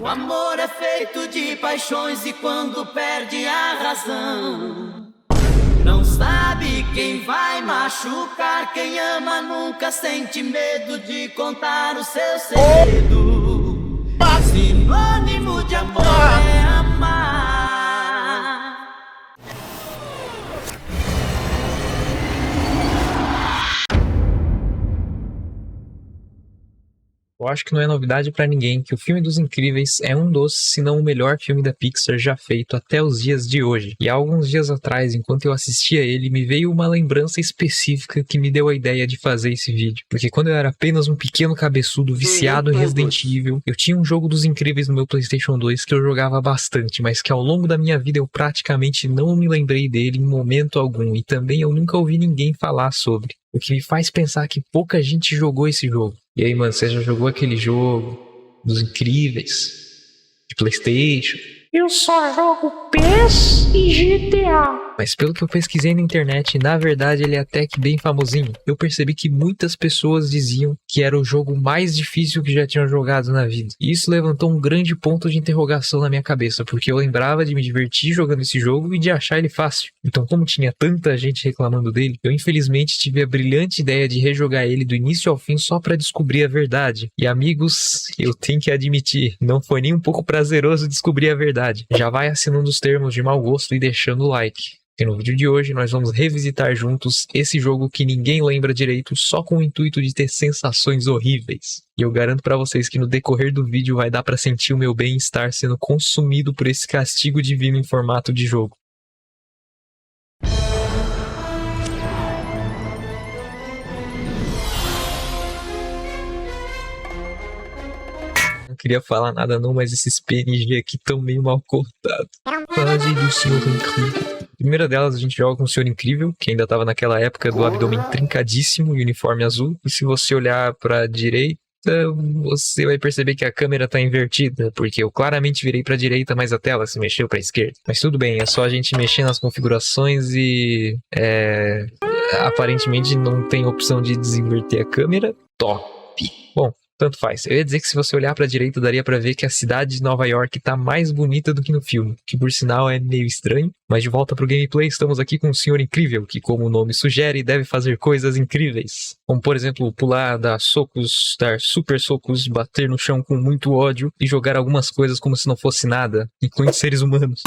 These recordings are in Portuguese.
O amor é feito de paixões e quando perde a razão, não sabe quem vai machucar. Quem ama nunca sente medo de contar o seu segredo. Sinônimo de amor é amar. Eu acho que não é novidade pra ninguém que o filme dos Incríveis é um dos, se não o melhor filme da Pixar já feito até os dias de hoje. E há alguns dias atrás, enquanto eu assistia ele, me veio uma lembrança específica que me deu a ideia de fazer esse vídeo. Porque quando eu era apenas um pequeno cabeçudo viciado em Resident Evil, eu tinha um jogo dos Incríveis no meu PlayStation 2 que eu jogava bastante, mas que ao longo da minha vida eu praticamente não me lembrei dele em momento algum. E também eu nunca ouvi ninguém falar sobre. O que me faz pensar que pouca gente jogou esse jogo. E aí, mano, você já jogou aquele jogo dos Incríveis de PlayStation? Eu só jogo PES e GTA. Mas pelo que eu pesquisei na internet, na verdade ele é até que bem famosinho. Eu percebi que muitas pessoas diziam que era o jogo mais difícil que já tinham jogado na vida. E isso levantou um grande ponto de interrogação na minha cabeça, porque eu lembrava de me divertir jogando esse jogo e de achar ele fácil. Então, como tinha tanta gente reclamando dele, eu infelizmente tive a brilhante ideia de rejogar ele do início ao fim só pra descobrir a verdade. E amigos, eu tenho que admitir, não foi nem um pouco prazeroso descobrir a verdade. Já vai assinando os termos de mau gosto e deixando o like. E no vídeo de hoje nós vamos revisitar juntos esse jogo que ninguém lembra direito só com o intuito de ter sensações horríveis. E eu garanto pra vocês que no decorrer do vídeo vai dar pra sentir o meu bem-estar sendo consumido por esse castigo divino em formato de jogo. Não queria falar nada não, mas esses PNG aqui estão meio mal cortados. Fase do Senhor Incrível. A primeira delas a gente joga com o Senhor Incrível, que ainda estava naquela época do abdômen trincadíssimo e uniforme azul. E se você olhar pra direita, você vai perceber que a câmera tá invertida, porque eu claramente virei pra direita, mas a tela se mexeu pra esquerda. Mas tudo bem, é só a gente mexer nas configurações e... aparentemente não tem opção de desinverter a câmera. Top! Bom, tanto faz. Eu ia dizer que se você olhar pra direita, daria pra ver que a cidade de Nova York tá mais bonita do que no filme, que por sinal é meio estranho. Mas de volta pro gameplay, estamos aqui com o Senhor Incrível, que como o nome sugere, deve fazer coisas incríveis. Como por exemplo, pular, dar socos, dar super socos, bater no chão com muito ódio e jogar algumas coisas como se não fosse nada, incluindo seres humanos.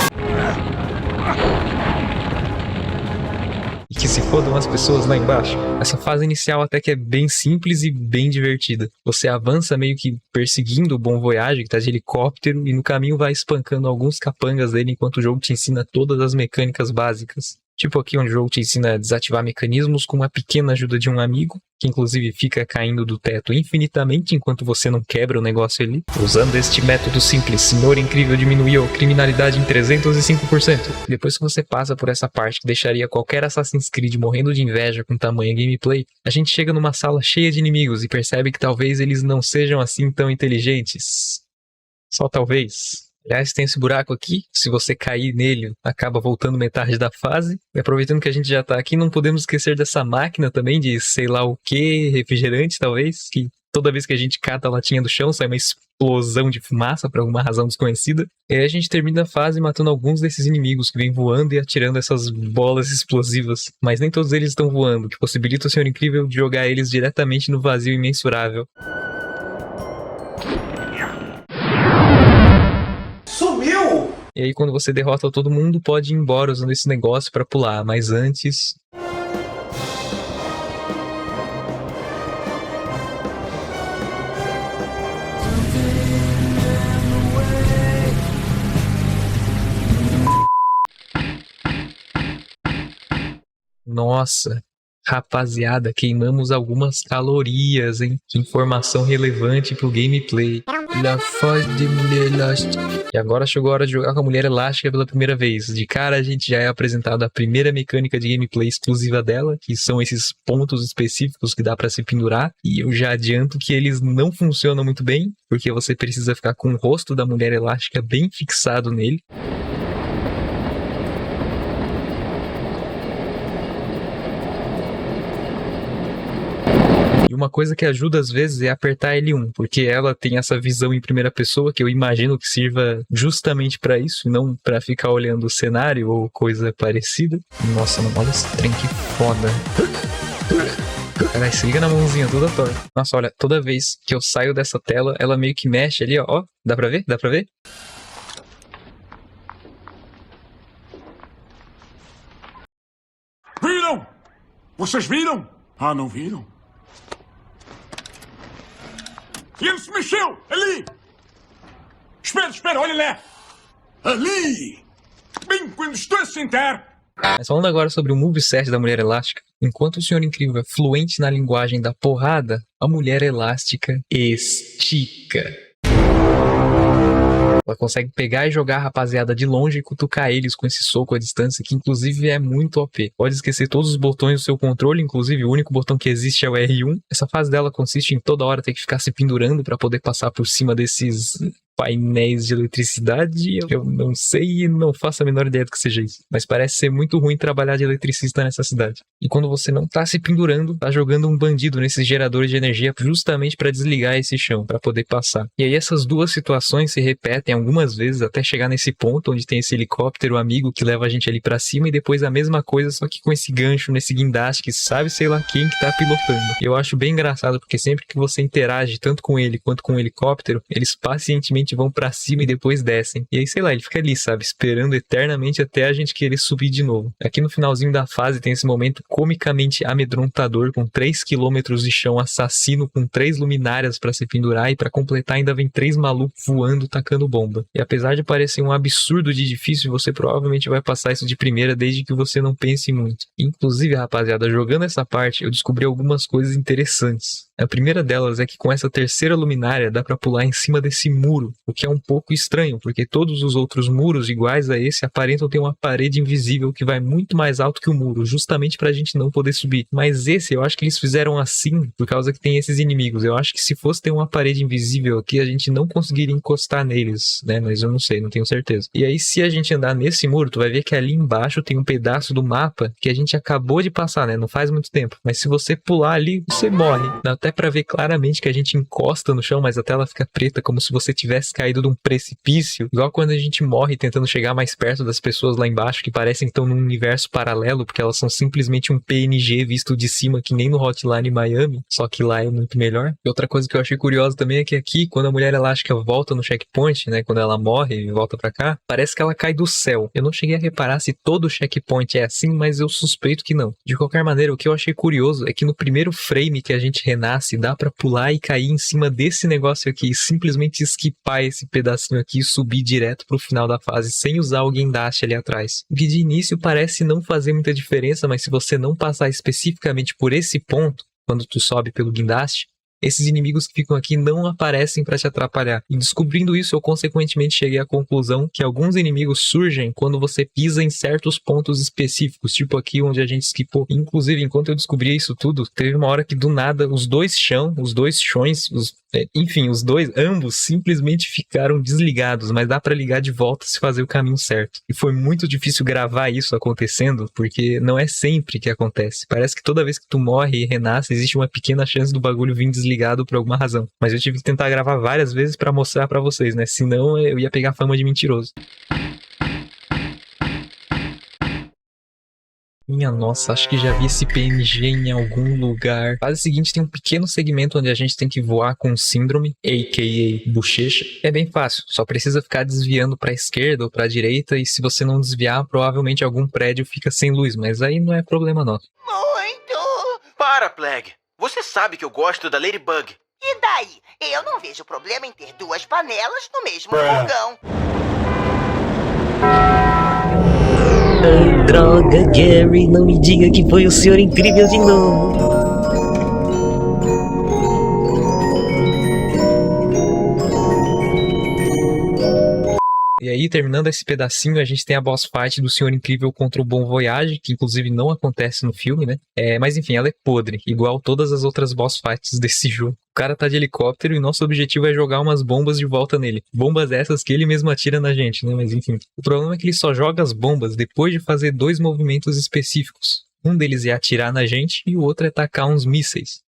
E que se fodam as pessoas lá embaixo. Essa fase inicial até que é bem simples e bem divertida. Você avança meio que perseguindo o Bon Voyage, que tá de helicóptero, e no caminho vai espancando alguns capangas dele enquanto o jogo te ensina todas as mecânicas básicas. Tipo aqui onde o jogo te ensina a desativar mecanismos com uma pequena ajuda de um amigo, que inclusive fica caindo do teto infinitamente enquanto você não quebra o negócio ali. Usando este método simples, Senhor Incrível diminuiu a criminalidade em 305%. Depois que você passa por essa parte que deixaria qualquer Assassin's Creed morrendo de inveja com tamanha gameplay, a gente chega numa sala cheia de inimigos e percebe que talvez eles não sejam assim tão inteligentes. Só talvez. Aliás, tem esse buraco aqui, se você cair nele, acaba voltando metade da fase. E aproveitando que a gente já tá aqui, não podemos esquecer dessa máquina também de sei lá o que, refrigerante talvez, que toda vez que a gente cata a latinha do chão, sai uma explosão de fumaça por alguma razão desconhecida. E aí a gente termina a fase matando alguns desses inimigos que vêm voando e atirando essas bolas explosivas. Mas nem todos eles estão voando, o que possibilita o Senhor Incrível de jogar eles diretamente no vazio imensurável. Sumiu! E aí quando você derrota todo mundo, pode ir embora usando esse negócio pra pular, mas antes... Nossa, rapaziada, queimamos algumas calorias, hein? Informação relevante pro gameplay. La Foz de Mulher Elástica. E agora chegou a hora de jogar com a Mulher Elástica pela primeira vez. De cara a gente já é apresentado a primeira mecânica de gameplay exclusiva dela, que são esses pontos específicos que dá pra se pendurar. E eu já adianto que eles não funcionam muito bem, porque você precisa ficar com o rosto da Mulher Elástica bem fixado nele. E uma coisa que ajuda às vezes é apertar L1, porque ela tem essa visão em primeira pessoa que eu imagino que sirva justamente pra isso, não pra ficar olhando o cenário ou coisa parecida. Nossa, mano, olha esse trem que foda. Caralho, se liga na mãozinha toda torta. Nossa, olha, toda vez que eu saio dessa tela, ela meio que mexe ali, ó. Ó, dá pra ver? Dá pra ver? Viram? Vocês viram? Ah, não viram? E ele se mexeu! Ali! Espera, olha lá! Ali! Bem quando estou a sentar! Mas falando agora sobre o moveset da Mulher Elástica, enquanto o Senhor Incrível é fluente na linguagem da porrada, a Mulher Elástica estica. Ela consegue pegar e jogar a rapaziada de longe e cutucar eles com esse soco à distância, que inclusive é muito OP. Pode esquecer todos os botões do seu controle, inclusive o único botão que existe é o R1. Essa fase dela consiste em toda hora ter que ficar se pendurando para poder passar por cima desses painéis de eletricidade. Eu não sei e não faço a menor ideia do que seja isso. Mas parece ser muito ruim trabalhar de eletricista nessa cidade. E quando você não tá se pendurando, tá jogando um bandido nesses geradores de energia justamente para desligar esse chão, para poder passar. E aí essas duas situações se repetem algumas vezes até chegar nesse ponto onde tem esse helicóptero amigo que leva a gente ali para cima e depois a mesma coisa, só que com esse gancho, nesse guindaste que sabe sei lá quem que tá pilotando. Eu acho bem engraçado porque sempre que você interage tanto com ele quanto com o helicóptero, eles pacientemente vão pra cima e depois descem. E aí, sei lá, ele fica ali, sabe? Esperando eternamente até a gente querer subir de novo. Aqui no finalzinho da fase tem esse momento comicamente amedrontador, com 3 km de chão assassino, com 3 luminárias pra se pendurar e pra completar ainda vem 3 malucos voando, tacando bomba. E apesar de parecer um absurdo de difícil, você provavelmente vai passar isso de primeira desde que você não pense muito. Inclusive, rapaziada, jogando essa parte, eu descobri algumas coisas interessantes. A primeira delas é que com essa terceira luminária dá pra pular em cima desse muro, o que é um pouco estranho, porque todos os outros muros iguais a esse aparentam ter uma parede invisível que vai muito mais alto que o muro, justamente pra gente não poder subir. Mas esse, eu acho que eles fizeram assim por causa que tem esses inimigos. Eu acho que se fosse ter uma parede invisível aqui, a gente não conseguiria encostar neles, né? Mas eu não sei, não tenho certeza. E aí, se a gente andar nesse muro, tu vai ver que ali embaixo tem um pedaço do mapa que a gente acabou de passar, né? Não faz muito tempo. Mas se você pular ali, você morre. Dá até pra ver claramente que a gente encosta no chão, mas a tela fica preta, como se você tivesse caído de um precipício. Igual quando a gente morre tentando chegar mais perto das pessoas lá embaixo, que parecem que estão num universo paralelo, porque elas são simplesmente um PNG visto de cima, que nem no Hotline Miami, só que lá é muito melhor. E outra coisa que eu achei curiosa também é que aqui, quando a Mulher Elástica volta no checkpoint, né, quando ela morre e volta pra cá, parece que ela cai do céu. Eu não cheguei a reparar se todo checkpoint é assim, mas eu suspeito que não. De qualquer maneira, o que eu achei curioso é que no primeiro frame que a gente renasce, dá pra pular e cair em cima desse negócio aqui e simplesmente esquipar esse pedacinho aqui e subir direto pro final da fase sem usar o guindaste ali atrás. O que de início parece não fazer muita diferença, mas se você não passar especificamente por esse ponto, quando tu sobe pelo guindaste, esses inimigos que ficam aqui não aparecem para te atrapalhar. E descobrindo isso, eu consequentemente cheguei à conclusão que alguns inimigos surgem quando você pisa em certos pontos específicos, tipo aqui onde a gente esquipou. Inclusive, enquanto eu descobria isso tudo, teve uma hora que do nada os dois chões, ambos simplesmente ficaram desligados, mas dá para ligar de volta se fazer o caminho certo. E foi muito difícil gravar isso acontecendo, porque não é sempre que acontece. Parece que toda vez que tu morre e renasce, existe uma pequena chance do bagulho vir desligado por alguma razão. Mas eu tive que tentar gravar várias vezes para mostrar para vocês, né? Senão eu ia pegar fama de mentiroso. Minha nossa, acho que já vi esse PNG em algum lugar. A fase seguinte tem um pequeno segmento onde a gente tem que voar com síndrome, a.k.a. bochecha. É bem fácil, só precisa ficar desviando pra esquerda ou pra direita e se você não desviar, provavelmente algum prédio fica sem luz, mas aí não é problema nosso. Muito! Para, Plague! Você sabe que eu gosto da Ladybug. E daí? Eu não vejo problema em ter 2 panelas no mesmo fogão. Droga, Gary, não me diga que foi o Senhor Incrível de novo. E aí, terminando esse pedacinho, a gente tem a boss fight do Senhor Incrível contra o Bon Voyage, que inclusive não acontece no filme, né? Mas enfim, ela é podre, igual todas as outras boss fights desse jogo. O cara tá de helicóptero e nosso objetivo é jogar umas bombas de volta nele. Bombas essas que ele mesmo atira na gente, né? Mas enfim. O problema é que ele só joga as bombas depois de fazer 2 movimentos específicos. Um deles é atirar na gente e o outro é tacar uns mísseis.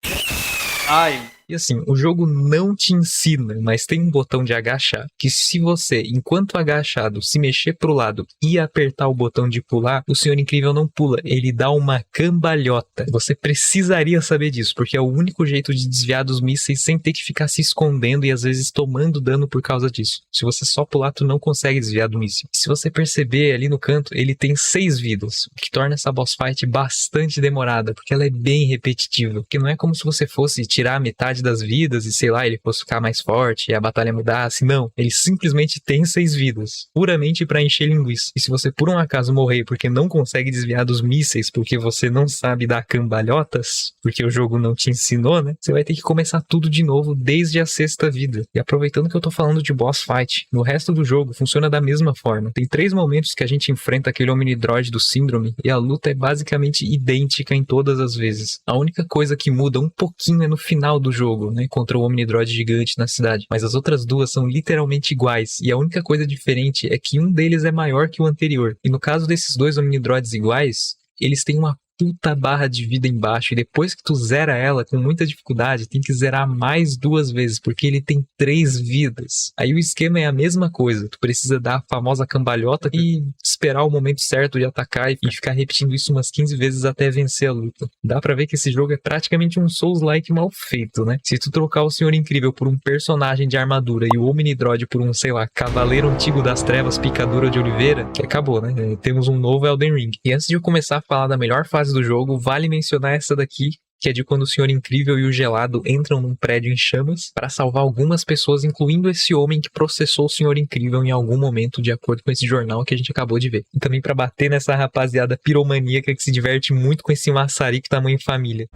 Ai. E assim, o jogo não te ensina, mas tem um botão de agachar, que se você, enquanto agachado, se mexer pro lado e apertar o botão de pular, o Senhor Incrível não pula, ele dá uma cambalhota. Você precisaria saber disso, porque é o único jeito de desviar dos mísseis sem ter que ficar se escondendo e às vezes tomando dano por causa disso. Se você só pular, tu não consegue desviar do míssil. Se você perceber ali no canto, ele tem 6 vidas, o que torna essa boss fight bastante demorada, porque ela é bem repetitiva, porque não é como se você fosse tirar a metade das vidas e sei lá, ele fosse ficar mais forte e a batalha mudasse. Não, ele simplesmente tem 6 vidas, puramente pra encher linguiça. E se você por um acaso morrer porque não consegue desviar dos mísseis, porque você não sabe dar cambalhotas, porque o jogo não te ensinou, né? Você vai ter que começar tudo de novo desde a 6ª vida. E aproveitando que eu tô falando de boss fight, no resto do jogo funciona da mesma forma. Tem 3 momentos que a gente enfrenta aquele Omnidroid do Síndrome e a luta é basicamente idêntica em todas as vezes. A única coisa que muda um pouquinho é no final do jogo, né, contra o Omnidroid gigante na cidade. Mas as outras duas são literalmente iguais. E a única coisa diferente é que um deles é maior que o anterior. E no caso desses 2 Omnidroids iguais, eles têm uma puta barra de vida embaixo, e depois que tu zera ela com muita dificuldade, tem que zerar mais 2 vezes, porque ele tem 3 vidas. Aí o esquema é a mesma coisa, tu precisa dar a famosa cambalhota e esperar o momento certo de atacar e ficar repetindo isso umas 15 vezes até vencer a luta. Dá pra ver que esse jogo é praticamente um Souls-like mal feito, né? Se tu trocar o Senhor Incrível por um personagem de armadura e o Omnidroid por um, sei lá, Cavaleiro Antigo das Trevas Picadura de Oliveira, que acabou, né? Temos um novo Elden Ring. E antes de eu começar a falar da melhor fase do jogo, vale mencionar essa daqui, que é de quando o Senhor Incrível e o Gelado entram num prédio em chamas para salvar algumas pessoas, incluindo esse homem que processou o Senhor Incrível em algum momento, de acordo com esse jornal que a gente acabou de ver. E também para bater nessa rapaziada piromaníaca que se diverte muito com esse maçarico tamanho família.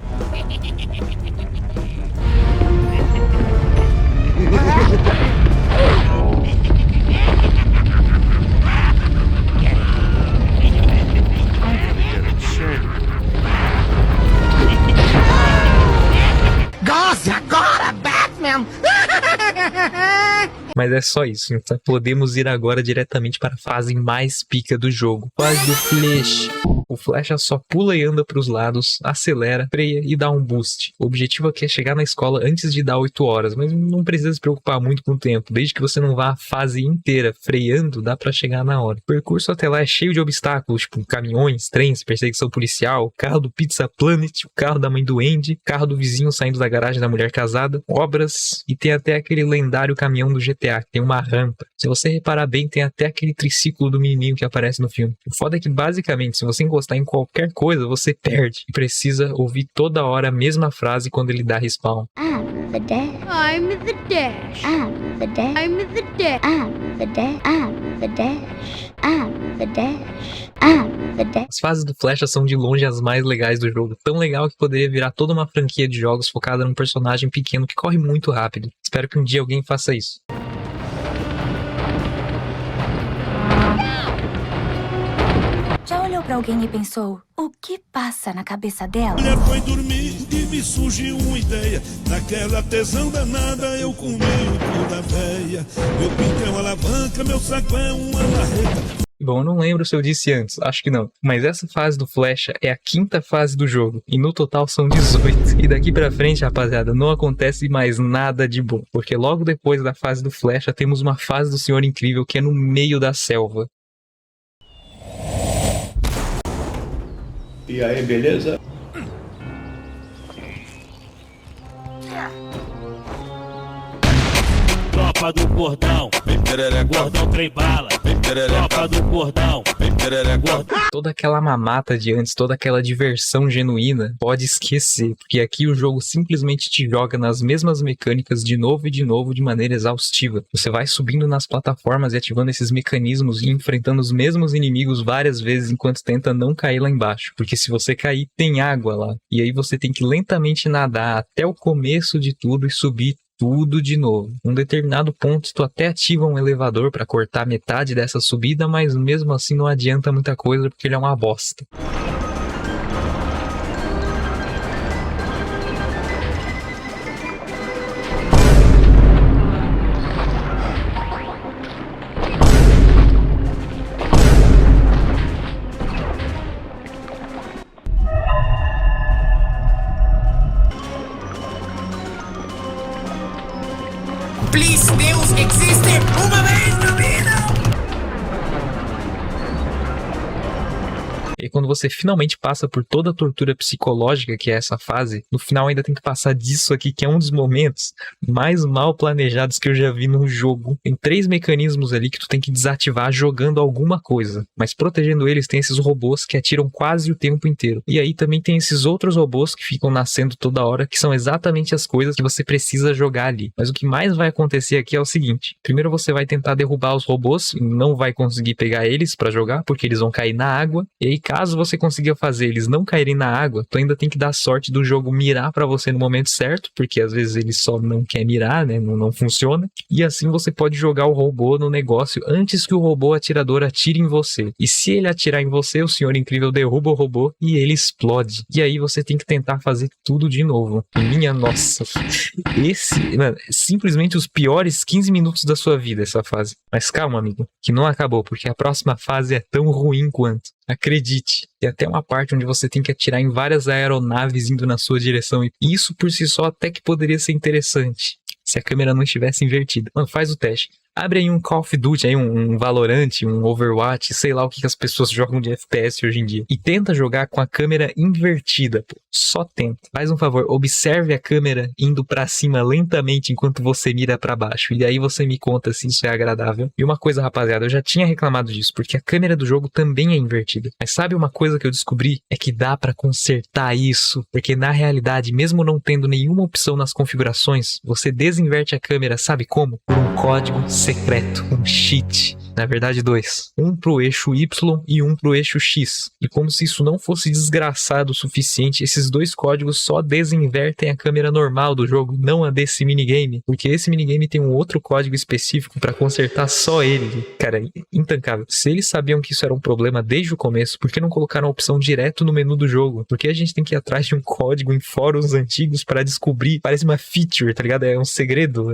Goze agora, Batman! Mas é só isso, então podemos ir agora diretamente para a fase mais pica do jogo. Fase do Flash. O Flecha só pula e anda para os lados, acelera, freia e dá um boost. O objetivo aqui é chegar na escola antes de dar 8 horas, mas não precisa se preocupar muito com o tempo. Desde que você não vá a fase inteira freando, dá para chegar na hora. O percurso até lá é cheio de obstáculos, tipo caminhões, trens, perseguição policial, carro do Pizza Planet, o carro da mãe do Andy, carro do vizinho saindo da garagem da mulher casada, obras e tem até aquele lendário caminhão do GTA, que tem uma rampa. Se você reparar bem, tem até aquele triciclo do menininho que aparece no filme. O foda é que basicamente, se você encostar em qualquer coisa, você perde. E precisa ouvir toda hora a mesma frase quando ele dá respawn. I'm the dash. I'm the dash. I'm the dash. I'm the dash. I'm the dash. I'm the dash. I'm the dash. I'm the dash. As fases do Flecha são de longe as mais legais do jogo. Tão legal que poderia virar toda uma franquia de jogos focada num personagem pequeno que corre muito rápido. Espero que um dia alguém faça isso. Já olhou pra alguém e pensou, o que passa na cabeça dela? Mulher foi dormir e me surgiu uma ideia. Naquela tesão danada eu comi o cu da véia. Meu pinto é uma alavanca, meu saco é uma marreta. Bom, eu não lembro se eu disse antes, acho que não. Mas essa fase do Flecha é a 5ª fase do jogo. E no total são 18. E daqui pra frente, rapaziada, não acontece mais nada de bom. Porque logo depois da fase do Flecha, temos uma fase do Senhor Incrível que é no meio da selva. E aí, beleza? Tropa do Gordão, Gordão trem bala, tropa do Gordão, Toda aquela mamata de antes, toda aquela diversão genuína, pode esquecer, porque aqui o jogo simplesmente te joga nas mesmas mecânicas de novo e de novo de maneira exaustiva. Você vai subindo nas plataformas e ativando esses mecanismos e enfrentando os mesmos inimigos várias vezes enquanto tenta não cair lá embaixo, porque se você cair, tem água lá, e aí você tem que lentamente nadar até o começo de tudo e subir tudo de novo. Num determinado ponto, tu até ativa um elevador para cortar metade dessa subida, mas mesmo assim não adianta muita coisa porque ele é uma bosta. Please, Deus existe uma vez na vida! E quando você finalmente passa por toda a tortura psicológica que é essa fase, no final ainda tem que passar disso aqui, que é um dos momentos mais mal planejados que eu já vi num jogo. Tem 3 mecanismos ali que tu tem que desativar jogando alguma coisa, mas protegendo eles tem esses robôs que atiram quase o tempo inteiro. E aí também tem esses outros robôs que ficam nascendo toda hora, que são exatamente as coisas que você precisa jogar ali. Mas o que mais vai acontecer aqui é o seguinte: primeiro você vai tentar derrubar os robôs e não vai conseguir pegar eles pra jogar, porque eles vão cair na água. E aí, caso você consiga fazer eles não caírem na água, tu ainda tem que dar sorte do jogo mirar pra você no momento certo, porque às vezes ele só não quer mirar, né? Não funciona. E assim você pode jogar o robô no negócio antes que o robô atirador atire em você. E se ele atirar em você, o Senhor Incrível derruba o robô e ele explode. E aí você tem que tentar fazer tudo de novo. Minha nossa. Mano, simplesmente os piores 15 minutos da sua vida, essa fase. Mas calma, amigo, que não acabou, porque a próxima fase é tão ruim quanto. Acredite, tem até uma parte onde você tem que atirar em várias aeronaves indo na sua direção, e isso por si só até que poderia ser interessante, se a câmera não estivesse invertida. Mano, faz o teste. Abre aí um Call of Duty, aí um Valorant, um Overwatch, sei lá o que as pessoas jogam de FPS hoje em dia. E tenta jogar com a câmera invertida, pô. Só tenta. Faz um favor, observe a câmera indo pra cima lentamente enquanto você mira pra baixo. E aí você me conta se isso é agradável. E uma coisa, rapaziada, eu já tinha reclamado disso, porque a câmera do jogo também é invertida. Mas sabe uma coisa que eu descobri? É que dá pra consertar isso. Porque na realidade, mesmo não tendo nenhuma opção nas configurações, você desinverte a câmera, sabe como? Por um código secreto, um cheat. Na verdade, 2. Um pro eixo Y e um pro eixo X. E como se isso não fosse desgraçado o suficiente, esses 2 códigos só desinvertem a câmera normal do jogo, não a desse minigame. Porque esse minigame tem um outro código específico pra consertar só ele. Cara, intancável. Se eles sabiam que isso era um problema desde o começo, por que não colocaram a opção direto no menu do jogo? Por que a gente tem que ir atrás de um código em fóruns antigos pra descobrir? Parece uma feature, tá ligado? É um segredo.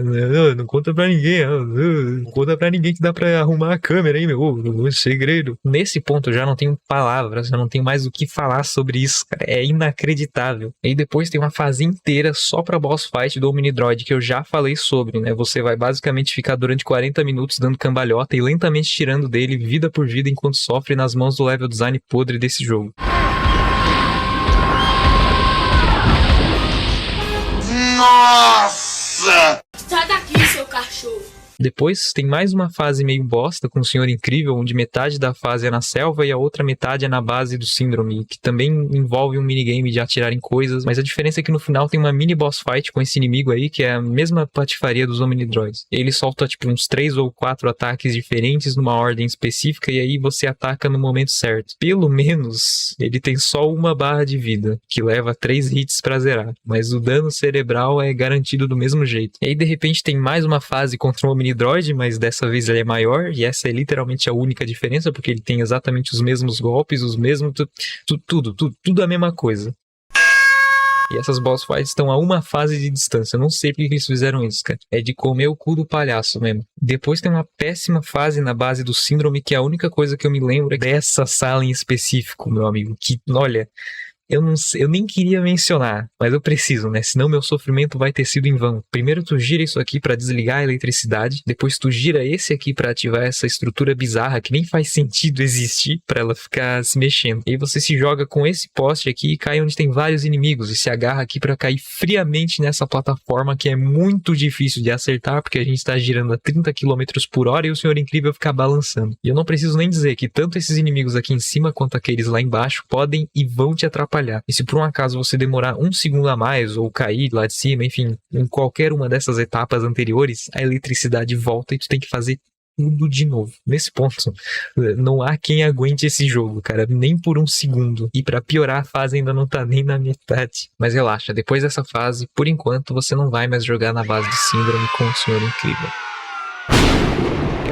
Não conta pra ninguém. Não conta pra ninguém que dá pra arrumar a câmera, hein, meu? Segredo. Nesse ponto eu já não tenho palavras, já não tenho mais o que falar sobre isso, cara. É inacreditável. E depois tem uma fase inteira só pra boss fight do Omnidroid, que eu já falei sobre, né? Você vai basicamente ficar durante 40 minutos dando cambalhota e lentamente tirando dele vida por vida enquanto sofre nas mãos do level design podre desse jogo. Nossa! Sai daqui, seu cachorro! Depois tem mais uma fase meio bosta com o Senhor Incrível, onde metade da fase é na selva e a outra metade é na base do Síndrome, que também envolve um minigame de atirar em coisas, mas a diferença é que no final tem uma mini boss fight com esse inimigo aí, que é a mesma patifaria dos Omnidroids. Ele solta tipo uns 3 ou 4 ataques diferentes numa ordem específica e aí você ataca no momento certo. Pelo menos ele tem só uma barra de vida, que leva 3 hits pra zerar, mas o dano cerebral é garantido do mesmo jeito. E aí de repente tem mais uma fase contra um Omnidroid, mas dessa vez ele é maior, e essa é literalmente a única diferença, porque ele tem exatamente os mesmos golpes, os mesmos... Tudo a mesma coisa. E essas boss fights estão a uma fase de distância. Eu não sei porque eles fizeram isso, cara. É de comer o cu do palhaço mesmo. Depois tem uma péssima fase na base do Síndrome, que a única coisa que eu me lembro é dessa sala em específico, meu amigo. Que, olha... Eu não sei, eu nem queria mencionar, mas eu preciso, né? Senão meu sofrimento vai ter sido em vão. Primeiro tu gira isso aqui pra desligar a eletricidade, depois tu gira esse aqui pra ativar essa estrutura bizarra que nem faz sentido existir pra ela ficar se mexendo. E aí você se joga com esse poste aqui e cai onde tem vários inimigos e se agarra aqui pra cair friamente nessa plataforma que é muito difícil de acertar porque a gente tá girando a 30 km por hora e o Senhor Incrível fica balançando. E eu não preciso nem dizer que tanto esses inimigos aqui em cima quanto aqueles lá embaixo podem e vão te atrapalhar. E se por um acaso você demorar 1 segundo a mais ou cair lá de cima, enfim, em qualquer uma dessas etapas anteriores, a eletricidade volta e tu tem que fazer tudo de novo. Nesse ponto, não há quem aguente esse jogo, cara, nem por 1 segundo. E pra piorar, a fase ainda não tá nem na metade. Mas relaxa, depois dessa fase, por enquanto, você não vai mais jogar na base de Síndrome com o Senhor Incrível.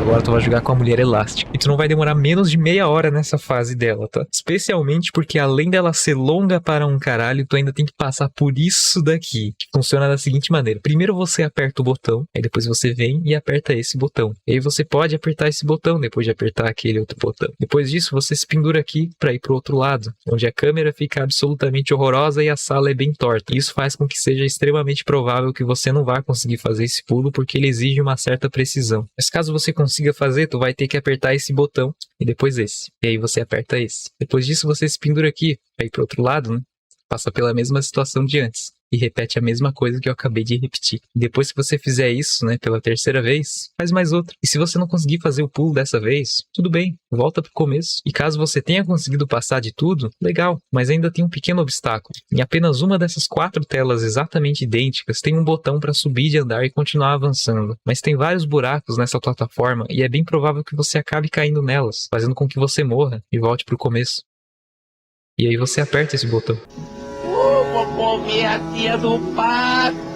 Agora tu vai jogar com a mulher elástica. E tu não vai demorar menos de meia hora nessa fase dela, tá? Especialmente porque além dela ser longa para um caralho, tu ainda tem que passar por isso daqui. Que funciona da seguinte maneira. Primeiro você aperta o botão, aí depois você vem e aperta esse botão. E aí você pode apertar esse botão depois de apertar aquele outro botão. Depois disso você se pendura aqui para ir pro outro lado, onde a câmera fica absolutamente horrorosa e a sala é bem torta. Isso faz com que seja extremamente provável que você não vá conseguir fazer esse pulo porque ele exige uma certa precisão. Mas caso você consiga fazer, tu vai ter que apertar esse botão e depois esse. E aí você aperta esse. Depois disso você se pendura aqui para ir pro outro lado, né? Passa pela mesma situação de antes e repete a mesma coisa que eu acabei de repetir. Depois que você fizer isso, né, pela terceira vez, faz mais outra. E se você não conseguir fazer o pulo dessa vez, tudo bem, volta pro começo. E caso você tenha conseguido passar de tudo, legal, mas ainda tem um pequeno obstáculo. Em apenas uma dessas 4 telas exatamente idênticas, tem um botão para subir de andar e continuar avançando. Mas tem vários buracos nessa plataforma e é bem provável que você acabe caindo nelas, fazendo com que você morra e volte pro começo. E aí você aperta esse botão. Vou comer a tia do Batman.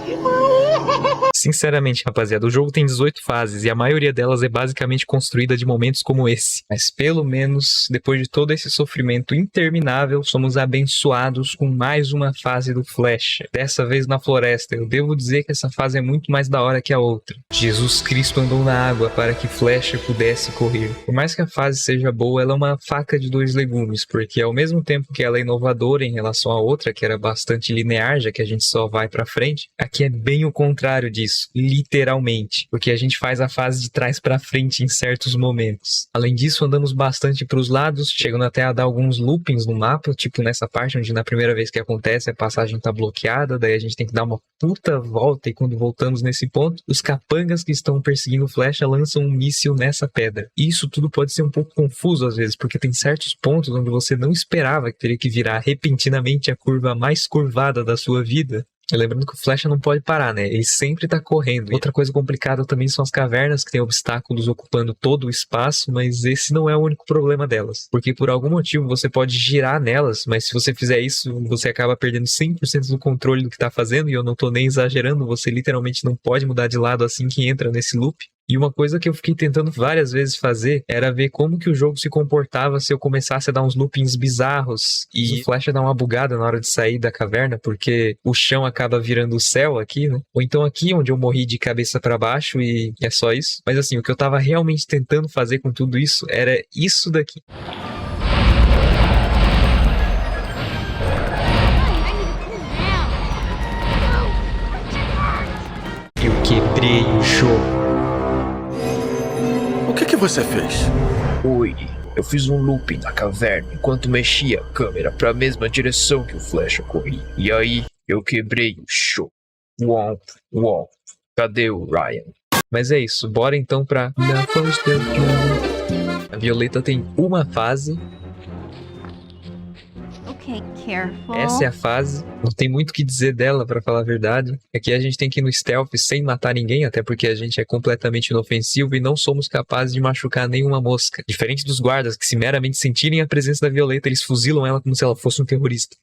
Sinceramente, rapaziada, o jogo tem 18 fases e a maioria delas é basicamente construída de momentos como esse. Mas pelo menos, depois de todo esse sofrimento interminável, somos abençoados com mais uma fase do Flash. Dessa vez na floresta. Eu devo dizer que essa fase é muito mais da hora que a outra. Jesus Cristo andou na água para que Flash pudesse correr. Por mais que a fase seja boa, ela é uma faca de 2 legumes, porque ao mesmo tempo que ela é inovadora em relação à outra, que era bastante linear, já que a gente só vai pra frente, aqui é bem o contrário disso, literalmente, porque a gente faz a fase de trás pra frente em certos momentos. Além disso, andamos bastante pros lados, chegando até a dar alguns loopings no mapa, tipo nessa parte onde na primeira vez que acontece a passagem tá bloqueada, daí a gente tem que dar uma puta volta e quando voltamos nesse ponto, os capangas que estão perseguindo o Flash lançam um míssil nessa pedra. E isso tudo pode ser um pouco confuso às vezes, porque tem certos pontos onde você não esperava que teria que virar repentinamente a curva mais curvada da sua vida. Lembrando que o Flash não pode parar, né? Ele sempre tá correndo. Outra coisa complicada também são as cavernas, que tem obstáculos ocupando todo o espaço, mas esse não é o único problema delas. Porque por algum motivo você pode girar nelas, mas se você fizer isso, você acaba perdendo 100% do controle do que tá fazendo, e eu não tô nem exagerando, você literalmente não pode mudar de lado assim que entra nesse loop. E uma coisa que eu fiquei tentando várias vezes fazer era ver como que o jogo se comportava se eu começasse a dar uns loopings bizarros e o Flash dá uma bugada na hora de sair da caverna, porque o chão acaba virando o céu aqui, né? Ou então aqui, onde eu morri de cabeça pra baixo e é só isso. Mas assim, o que eu tava realmente tentando fazer com tudo isso era isso daqui. Eu quebrei o jogo. O que você fez? Oi, eu fiz um looping na caverna enquanto mexia a câmera para a mesma direção que o Flash corria. E aí, eu quebrei o show. Womp, womp. Cadê o Ryan? Mas é isso, bora então pra... A Violeta tem uma fase. Okay, careful. Essa é a fase. Não tem muito o que dizer dela, pra falar a verdade. Aqui a gente tem que ir no stealth sem matar ninguém, até porque a gente é completamente inofensivo e não somos capazes de machucar nenhuma mosca. Diferente dos guardas, que se meramente sentirem a presença da Violeta, eles fuzilam ela como se ela fosse um terrorista.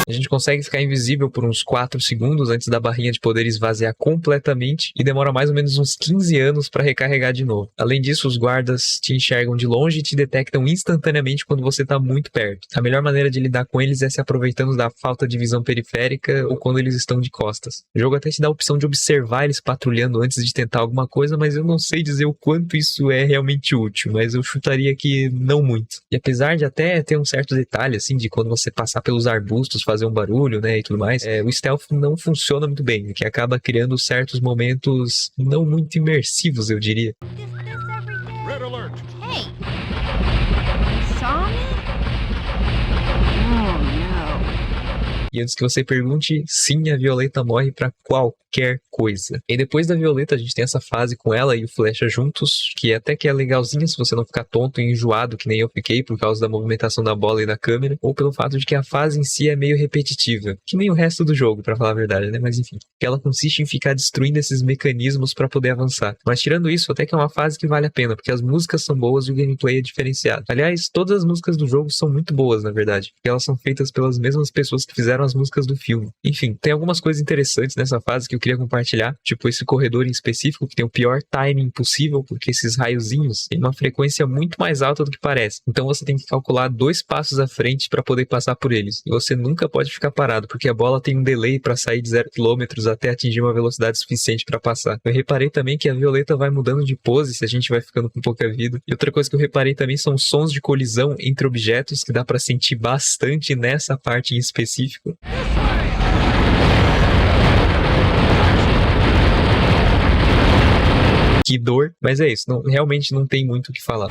A gente consegue ficar invisível por uns 4 segundos antes da barrinha de poder esvaziar completamente e demora mais ou menos uns 15 anos para recarregar de novo. Além disso, os guardas te enxergam de longe e te detectam instantaneamente quando você tá muito perto. A melhor maneira de lidar com eles é se aproveitando da falta de visão periférica ou quando eles estão de costas. O jogo até te dá a opção de observar eles patrulhando antes de tentar alguma coisa, mas eu não sei dizer o quanto isso é realmente útil, mas eu chutaria que não muito. E apesar de até ter um certo detalhe, assim, de quando você passar pelos arbustos, fazer um barulho, né, e tudo mais, o stealth não funciona muito bem, o que acaba criando certos momentos não muito imersivos, eu diria. Red alert. Hey! Saw me? Oh, no. E antes que você pergunte, sim, a Violeta morre pra qualquer coisa. E depois da Violeta, a gente tem essa fase com ela e o Flecha juntos, que até que é legalzinha se você não ficar tonto e enjoado, que nem eu fiquei por causa da movimentação da bola e da câmera, ou pelo fato de que a fase em si é meio repetitiva, que nem o resto do jogo, pra falar a verdade, né? Mas enfim, que ela consiste em ficar destruindo esses mecanismos pra poder avançar. Mas tirando isso, até que é uma fase que vale a pena, porque as músicas são boas e o gameplay é diferenciado. Aliás, todas as músicas do jogo são muito boas, na verdade, porque elas são feitas pelas mesmas pessoas que fizeram as músicas do filme. Enfim, tem algumas coisas interessantes nessa fase que eu queria compartilhar, tipo esse corredor em específico, que tem o pior timing possível, porque esses raiozinhos têm uma frequência muito mais alta do que parece. Então você tem que calcular 2 passos à frente para poder passar por eles. E você nunca pode ficar parado, porque a bola tem um delay para sair de 0 km até atingir uma velocidade suficiente para passar. Eu reparei também que a Violeta vai mudando de pose se a gente vai ficando com pouca vida. E outra coisa que eu reparei também são sons de colisão entre objetos, que dá para sentir bastante nessa parte em específico. Que dor, mas é isso, realmente não tem muito o que falar.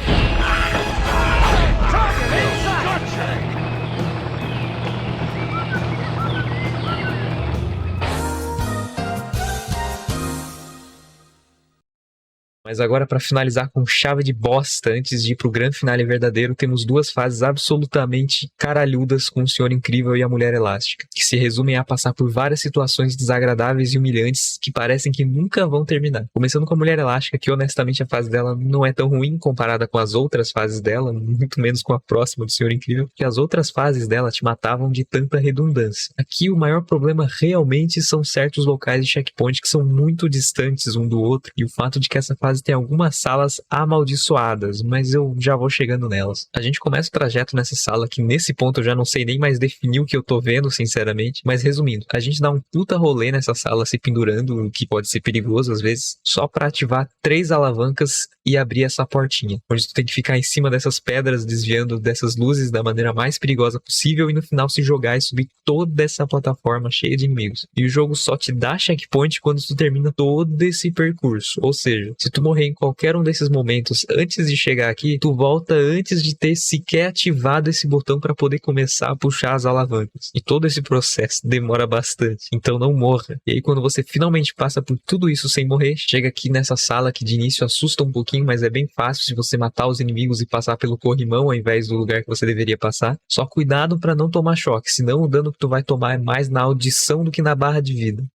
Mas agora, para finalizar com chave de bosta, antes de ir pro grande finale verdadeiro, temos 2 fases absolutamente caralhudas com o Senhor Incrível e a Mulher Elástica, que se resumem a passar por várias situações desagradáveis e humilhantes que parecem que nunca vão terminar. Começando com a Mulher Elástica, que honestamente a fase dela não é tão ruim comparada com as outras fases dela, muito menos com a próxima do Senhor Incrível, porque as outras fases dela te matavam de tanta redundância. Aqui o maior problema realmente são certos locais de checkpoint que são muito distantes um do outro, e o fato de que essa fase tem algumas salas amaldiçoadas, mas eu já vou chegando nelas. A gente começa o trajeto nessa sala, que nesse ponto eu já não sei nem mais definir o que eu tô vendo, sinceramente, mas resumindo, a gente dá um puta rolê nessa sala se pendurando, o que pode ser perigoso às vezes, só pra ativar 3 alavancas e abrir essa portinha, onde tu tem que ficar em cima dessas pedras, desviando dessas luzes da maneira mais perigosa possível e no final se jogar e subir toda essa plataforma cheia de inimigos. E o jogo só te dá checkpoint quando tu termina todo esse percurso, ou seja, se tu morrer em qualquer um desses momentos antes de chegar aqui, tu volta antes de ter sequer ativado esse botão para poder começar a puxar as alavancas. E todo esse processo demora bastante, então não morra. E aí quando você finalmente passa por tudo isso sem morrer, chega aqui nessa sala que de início assusta um pouquinho, mas é bem fácil se você matar os inimigos e passar pelo corrimão ao invés do lugar que você deveria passar. Só cuidado para não tomar choque, senão o dano que tu vai tomar é mais na audição do que na barra de vida.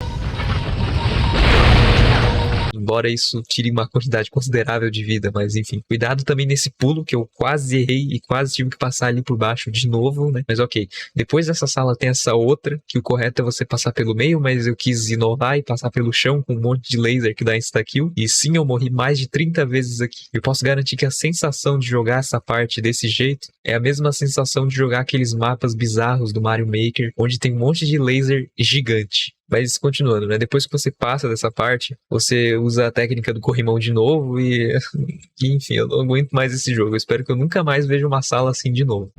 Embora isso tire uma quantidade considerável de vida, mas enfim. Cuidado também nesse pulo, que eu quase errei e quase tive que passar ali por baixo de novo, né? Mas ok. Depois dessa sala tem essa outra, que o correto é você passar pelo meio, mas eu quis inovar e passar pelo chão com um monte de laser que dá insta-kill. E sim, eu morri mais de 30 vezes aqui. Eu posso garantir que a sensação de jogar essa parte desse jeito é a mesma sensação de jogar aqueles mapas bizarros do Mario Maker, onde tem um monte de laser gigante. Mas continuando, né? Depois que você passa dessa parte, você usa a técnica do corrimão de novo e enfim, eu não aguento mais esse jogo. Eu espero que eu nunca mais veja uma sala assim de novo.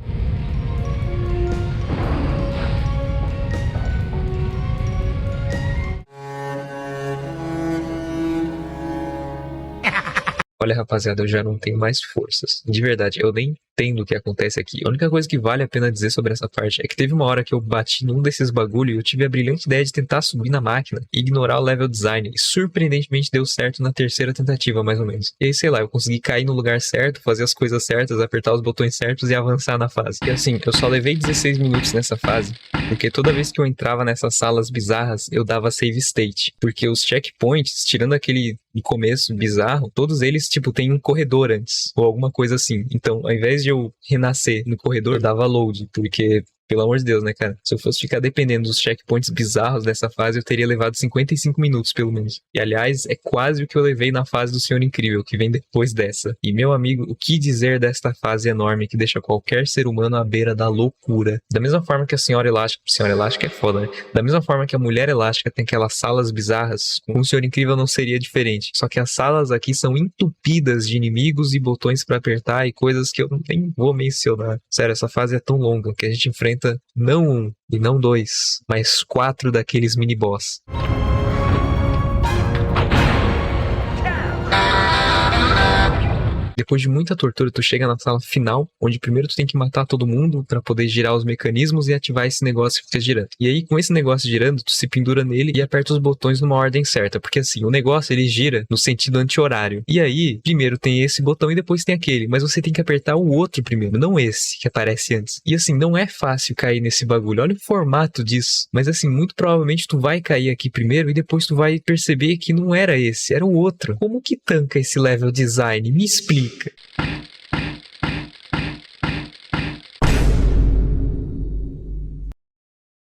Olha, rapaziada, eu já não tenho mais forças. De verdade, eu nem entendo o que acontece aqui. A única coisa que vale a pena dizer sobre essa parte é que teve uma hora que eu bati num desses bagulho e eu tive a brilhante ideia de tentar subir na máquina e ignorar o level design. E surpreendentemente deu certo na 3ª tentativa, mais ou menos. E aí, sei lá, eu consegui cair no lugar certo, fazer as coisas certas, apertar os botões certos e avançar na fase. E assim, eu só levei 16 minutos nessa fase, porque toda vez que eu entrava nessas salas bizarras, eu dava save state. Porque os checkpoints, tirando aquele no começo bizarro, todos eles, tipo, tem um corredor antes, ou alguma coisa assim. Então, ao invés de eu renascer no corredor, eu dava load, porque Pelo amor de Deus, né, cara? Se eu fosse ficar dependendo dos checkpoints bizarros dessa fase, eu teria levado 55 minutos, pelo menos. E, aliás, é quase o que eu levei na fase do Senhor Incrível, que vem depois dessa. E, meu amigo, o que dizer desta fase enorme que deixa qualquer ser humano à beira da loucura? Da mesma forma que a Senhora Elástica é foda, né? Da mesma forma que a Mulher Elástica tem aquelas salas bizarras, com o Senhor Incrível não seria diferente. Só que as salas aqui são entupidas de inimigos e botões pra apertar e coisas que eu nem vou mencionar. Sério, essa fase é tão longa que a gente enfrenta não um e não dois, mas 4 daqueles mini-boss. Depois de muita tortura, tu chega na sala final, onde primeiro tu tem que matar todo mundo pra poder girar os mecanismos e ativar esse negócio que fica girando. E aí, com esse negócio girando, tu se pendura nele e aperta os botões numa ordem certa, porque assim, o negócio ele gira no sentido anti-horário. E aí, primeiro tem esse botão e depois tem aquele, mas você tem que apertar o outro primeiro, não esse que aparece antes. E assim, não é fácil cair nesse bagulho, olha o formato disso. Mas assim, muito provavelmente tu vai cair aqui primeiro e depois tu vai perceber que não era esse, era o outro. Como que tanca esse level design? Me explica.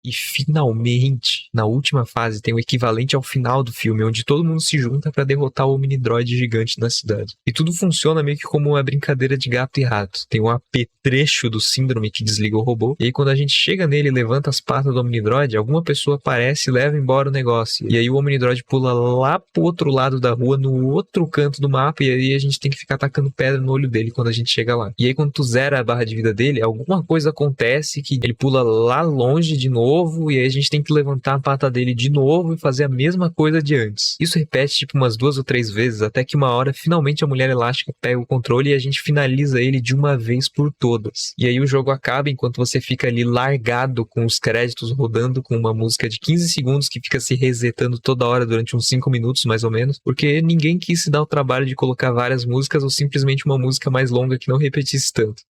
E finalmente, na última fase, tem o equivalente ao final do filme, onde todo mundo se junta pra derrotar o Omnidroid gigante na cidade. E tudo funciona meio que como uma brincadeira de gato e rato. Tem um apetrecho do síndrome que desliga o robô, e aí quando a gente chega nele e levanta as patas do Omnidroid, alguma pessoa aparece e leva embora o negócio. E aí o Omnidroid pula lá pro outro lado da rua, no outro canto do mapa, e aí a gente tem que ficar tacando pedra no olho dele quando a gente chega lá. E aí quando tu zera a barra de vida dele, alguma coisa acontece que ele pula lá longe de novo, e aí a gente tem que levantar a pata dele de novo e fazer a mesma coisa de antes. Isso repete tipo umas 2 ou 3 vezes, até que uma hora finalmente a Mulher Elástica pega o controle e a gente finaliza ele de uma vez por todas. E aí o jogo acaba enquanto você fica ali largado com os créditos rodando com uma música de 15 segundos que fica se resetando toda hora durante uns 5 minutos mais ou menos, porque ninguém quis se dar o trabalho de colocar várias músicas ou simplesmente uma música mais longa que não repetisse tanto.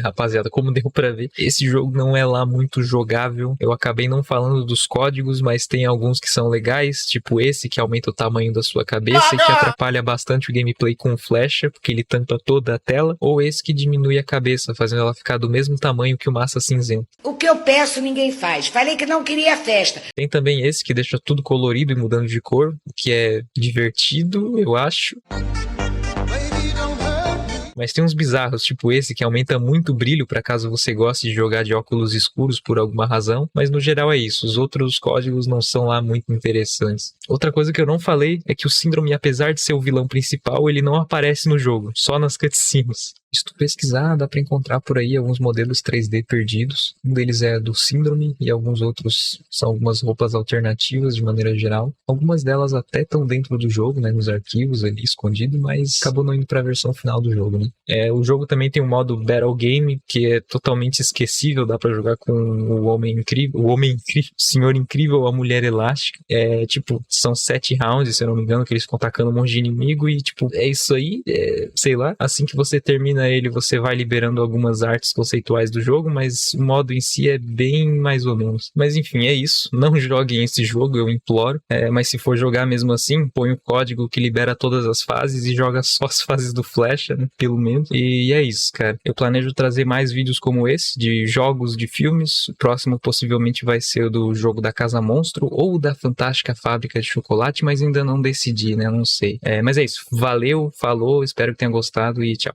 Rapaziada, como deu pra ver, esse jogo não é lá muito jogável. Eu acabei não falando dos códigos, mas tem alguns que são legais, tipo esse que aumenta o tamanho da sua cabeça e que atrapalha bastante o gameplay com flecha, porque ele tampa toda a tela, ou esse que diminui a cabeça, fazendo ela ficar do mesmo tamanho que o Massa Cinzento. O que eu peço ninguém faz. Falei que não queria festa. Tem também esse que deixa tudo colorido e mudando de cor, o que é divertido, eu acho. Mas tem uns bizarros, tipo esse, que aumenta muito o brilho para caso você goste de jogar de óculos escuros por alguma razão. Mas no geral é isso, os outros códigos não são lá muito interessantes. Outra coisa que eu não falei é que o Síndrome, apesar de ser o vilão principal, ele não aparece no jogo, só nas cutscenes. Se tu pesquisar, dá pra encontrar por aí alguns modelos 3D perdidos. Um deles é do Síndrome e alguns outros são algumas roupas alternativas de maneira geral. Algumas delas até estão dentro do jogo, né, nos arquivos ali escondido, mas acabou não indo pra versão final do jogo, né. O jogo também tem um modo Battle Game, que é totalmente esquecível, dá pra jogar com o Homem Incrível, o Senhor Incrível, a Mulher Elástica. Tipo, são 7 rounds, se eu não me engano, que eles ficam atacando um monte de inimigo e tipo, é isso aí, sei lá, assim que você termina ele, você vai liberando algumas artes conceituais do jogo, mas o modo em si é bem mais ou menos. Mas enfim, é isso. Não joguem esse jogo, eu imploro. Mas se for jogar mesmo assim, põe o código que libera todas as fases e joga só as fases do Flecha, né, pelo menos. E é isso, cara. Eu planejo trazer mais vídeos como esse, de jogos, de filmes. O próximo possivelmente vai ser o do jogo da Casa Monstro ou da Fantástica Fábrica de Chocolate, mas ainda não decidi, né? Não sei. Mas é isso. Valeu, falou, espero que tenha gostado e tchau.